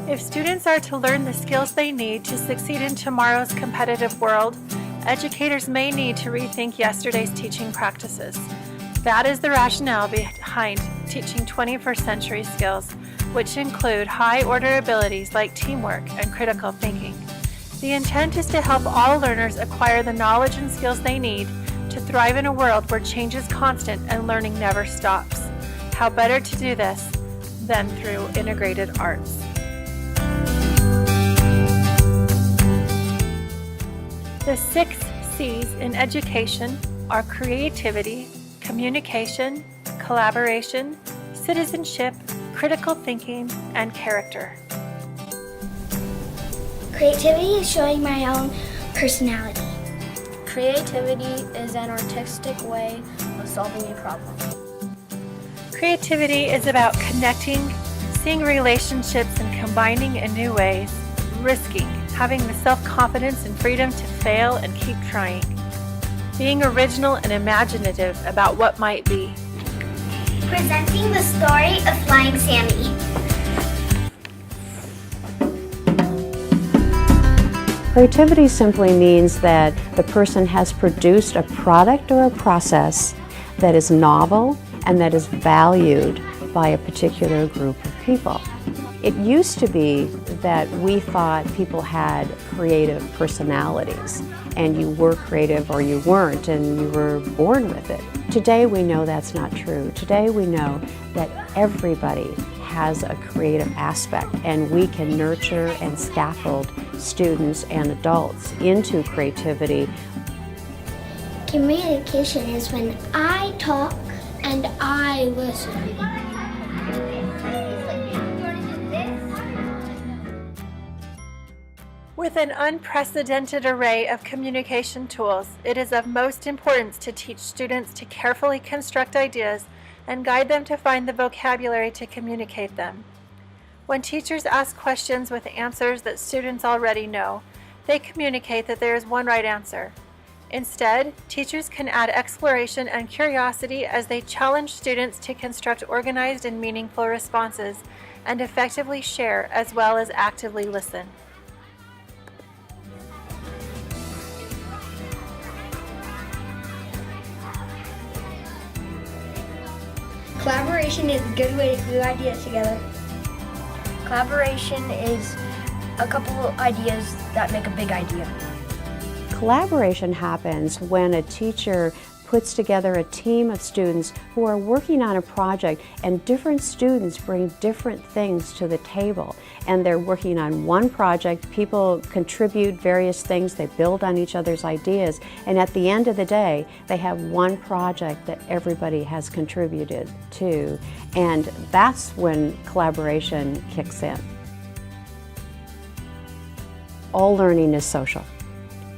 If students are to learn the skills they need to succeed in tomorrow's competitive world, educators may need to rethink yesterday's teaching practices. That is the rationale behind teaching 21st century skills, which include high-order abilities like teamwork and critical thinking. The intent is to help all learners acquire the knowledge and skills they need to thrive in a world where change is constant and learning never stops. How better to do this than through integrated arts? The 6 C's in education are creativity, communication, collaboration, citizenship, critical thinking, and character. Creativity is showing my own personality. Creativity is an artistic way of solving a problem. Creativity is about connecting, seeing relationships and combining in new ways, risking, having the self-confidence and freedom to fail and keep trying, being original and imaginative about what might be. Presenting the story of Flying Sammy. Creativity simply means that the person has produced a product or a process that is novel and that is valued by a particular group of people. It used to be that we thought people had creative personalities, and you were creative or you weren't, and you were born with it. Today we know that's not true. Today we know that everybody has a creative aspect, and we can nurture and scaffold students and adults into creativity. Communication is when I talk and I listen. With an unprecedented array of communication tools, it is of most importance to teach students to carefully construct ideas and guide them to find the vocabulary to communicate them. When teachers ask questions with answers that students already know, they communicate that there is one right answer. Instead, teachers can add exploration and curiosity as they challenge students to construct organized and meaningful responses and effectively share as well as actively listen. Collaboration is a good way to glue ideas together. Collaboration is a couple of ideas that make a big idea. Collaboration happens when a teacher puts together a team of students who are working on a project, and different students bring different things to the table, and they're working on one project. People contribute various things, they build on each other's ideas, and at the end of the day they have one project that everybody has contributed to, and that's when collaboration kicks in. All learning is social.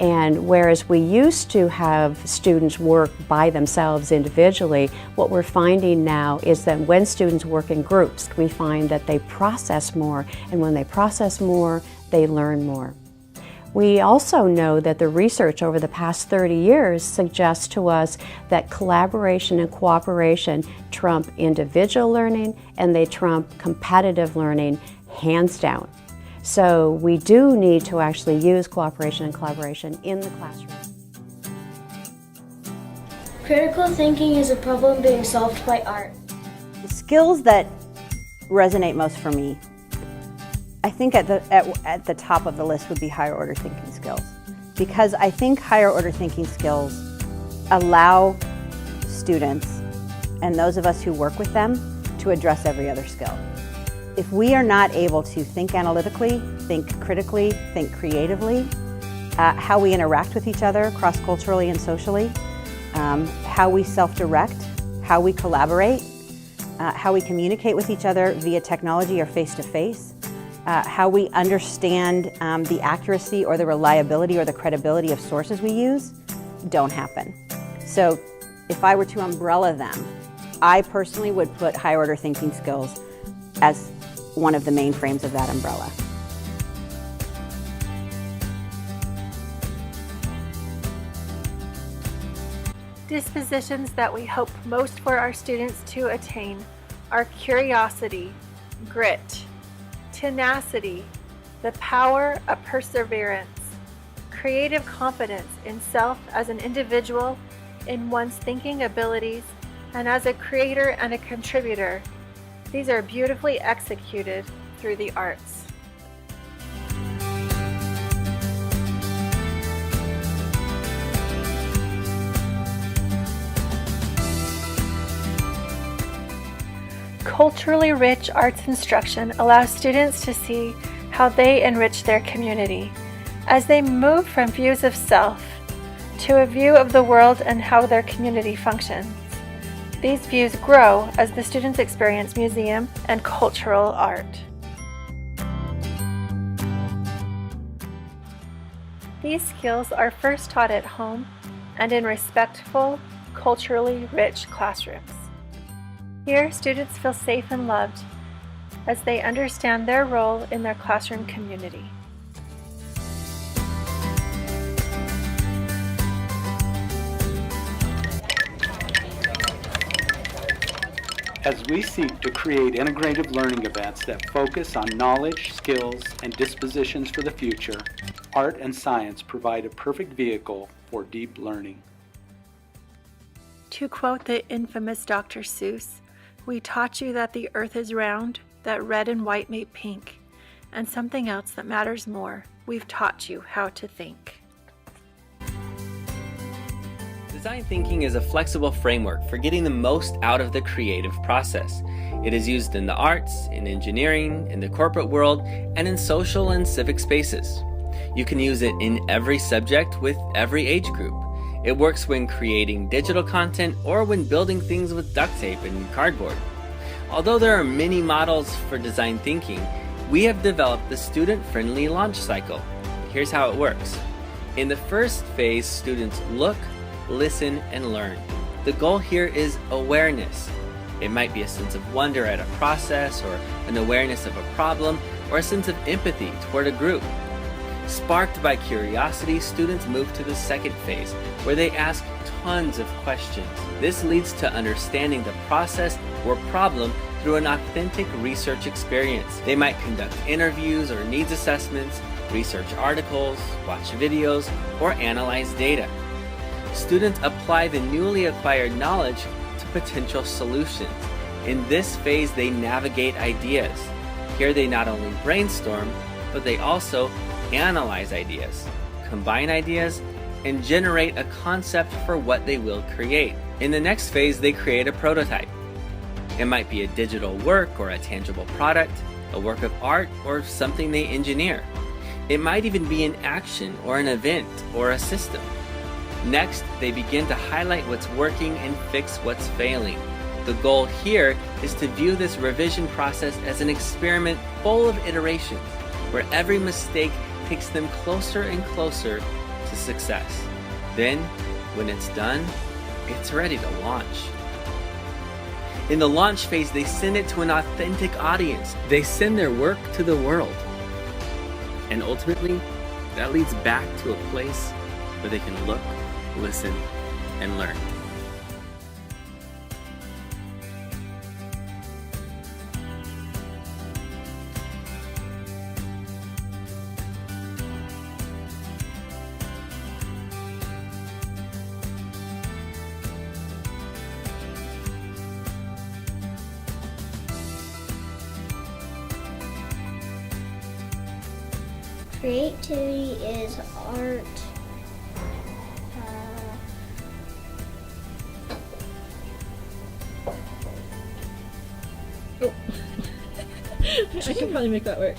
And whereas we used to have students work by themselves individually, what we're finding now is that when students work in groups, we find that they process more, and when they process more, they learn more. We also know that the research over the past 30 years suggests to us that collaboration and cooperation trump individual learning, and they trump competitive learning hands down. So we do need to actually use cooperation and collaboration in the classroom. Critical thinking is a problem being solved by art. The skills that resonate most for me, I think at the top of the list would be higher order thinking skills. Because I think higher order thinking skills allow students and those of us who work with them to address every other skill. If we are not able to think analytically, think critically, think creatively, how we interact with each other cross-culturally and socially, how we self-direct, how we collaborate, how we communicate with each other via technology or face-to-face, how we understand the accuracy or the reliability or the credibility of sources we use, don't happen. So if I were to umbrella them, I personally would put higher order thinking skills as one of the main frames of that umbrella. Dispositions that we hope most for our students to attain are curiosity, grit, tenacity, the power of perseverance, creative confidence in self as an individual, in one's thinking abilities, and as a creator and a contributor. These are beautifully executed through the arts. Culturally rich arts instruction allows students to see how they enrich their community as they move from views of self to a view of the world and how their community functions. These views grow as the students experience museum and cultural art. These skills are first taught at home and in respectful, culturally rich classrooms. Here, students feel safe and loved as they understand their role in their classroom community. As we seek to create integrative learning events that focus on knowledge, skills, and dispositions for the future, art and science provide a perfect vehicle for deep learning. To quote the infamous Dr. Seuss, "We taught you that the earth is round, that red and white make pink, and something else that matters more. We've taught you how to think." Design thinking is a flexible framework for getting the most out of the creative process. It is used in the arts, in engineering, in the corporate world, and in social and civic spaces. You can use it in every subject with every age group. It works when creating digital content or when building things with duct tape and cardboard. Although there are many models for design thinking, we have developed the student-friendly launch cycle. Here's how it works. In the first phase, students look, listen, and learn. The goal here is awareness. It might be a sense of wonder at a process, or an awareness of a problem, or a sense of empathy toward a group. Sparked by curiosity, students move to the second phase, where they ask tons of questions. This leads to understanding the process or problem through an authentic research experience. They might conduct interviews or needs assessments, research articles, watch videos, or analyze data. Students apply the newly acquired knowledge to potential solutions. In this phase, they navigate ideas. Here they not only brainstorm, but they also analyze ideas, combine ideas, and generate a concept for what they will create. In the next phase, they create a prototype. It might be a digital work or a tangible product, a work of art, or something they engineer. It might even be an action or an event or a system. Next, they begin to highlight what's working and fix what's failing. The goal here is to view this revision process as an experiment full of iterations, where every mistake takes them closer and closer to success. Then, when it's done, it's ready to launch. In the launch phase, they send it to an authentic audience. They send their work to the world. And ultimately, that leads back to a place where they can look, listen, and learn. Creativity is art. I can probably make that work.